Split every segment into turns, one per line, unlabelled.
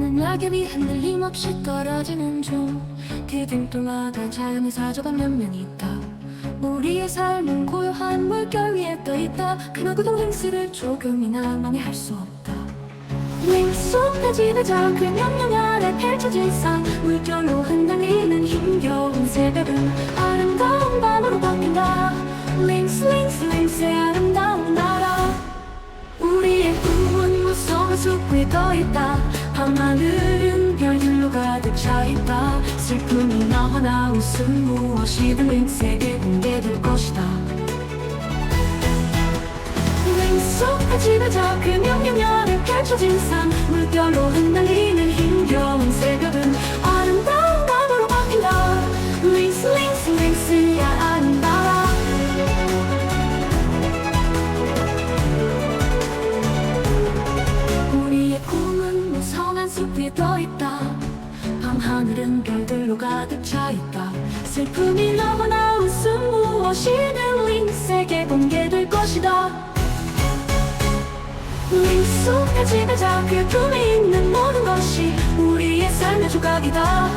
흩날리는 낙엽이 흔들림없이 떨어지는 중 디딤돌마다 자연이 사줘간 면면이다. 우리의 삶은 고요한 물결 위에 떠있다. 그 누구도 lynx를 조금이나 망해할 수 없다. lynx 속에 지배자 그 명령 아래 펼쳐진 산 물결로 흩날리는 힘겨운 새벽은 아름다운 밤으로 바뀐다. lynx의 아름다운 나라. 우리의 꿈은 여성가수 위에 떠있다. 밤하늘은 별들로 가득 차있다. 슬픔이나 화나 웃음 무엇이든 lynx에게 공개될 것이다. lynx 속에 지배자 그 명령 아래 펼쳐진 산 물결로 흩날리는 힘겨운 새벽은 아름다운 밤으로 바뀐다. lynx의 아름다운 우리의 꿈은 무성한 숲 위에 떠있다. 밤하늘은 별들로 가득 차있다. 슬픔이나 화나 웃음 무엇이든 lynx에게 공개될 것이다. lynx 속에 지배자 그 품에 있는 모든 것이 우리의 삶의 조각이다.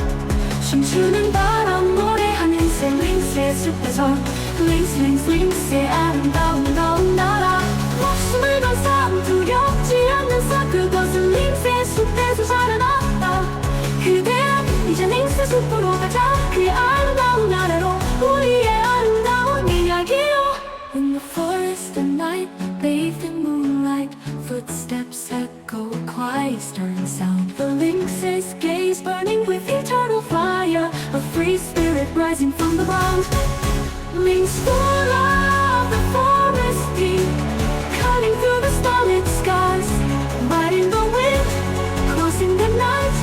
춤추는 바람 노래하는 새 lynx의 숲에서 lynx의 아름다운 나라. 목숨을 건 삶 두렵지 않는 산 그것은 lynx의 숲에서 자라났다. 그대야 이제 lynx의 숲으로 가자. 그의 아름다운 나라로 우리의 아름다운 이야기로. In the forest at night, bathed in moonlight, footsteps echo a quiet stirring sound. The lynx's gaze burning with eternal fire, a free spirit rising from the ground. Lynx full of the forest deep, cutting through the starlit skies, riding the wind, crossing the night,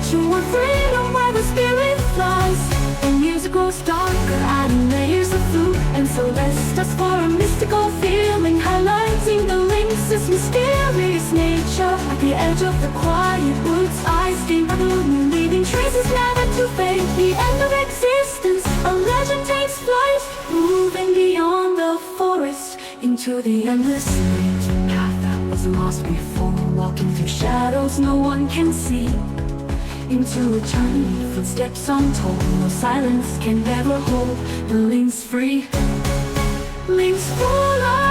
to a freedom where the spirit flies. The music grows darker, adding layers of blue, and so left us for a mystical feeling, highlighting the lynx's mysterious nature. At the edge of the quiet woods, eyes dim by gloom, leaving traces never to fade. The end of existence, a legend takes flight, moving beyond the forest into the endless night. Path that was lost before, walking through shadows no one can see. Into eternity, footsteps untold, no silence can ever hold the lynx free. Lynx full of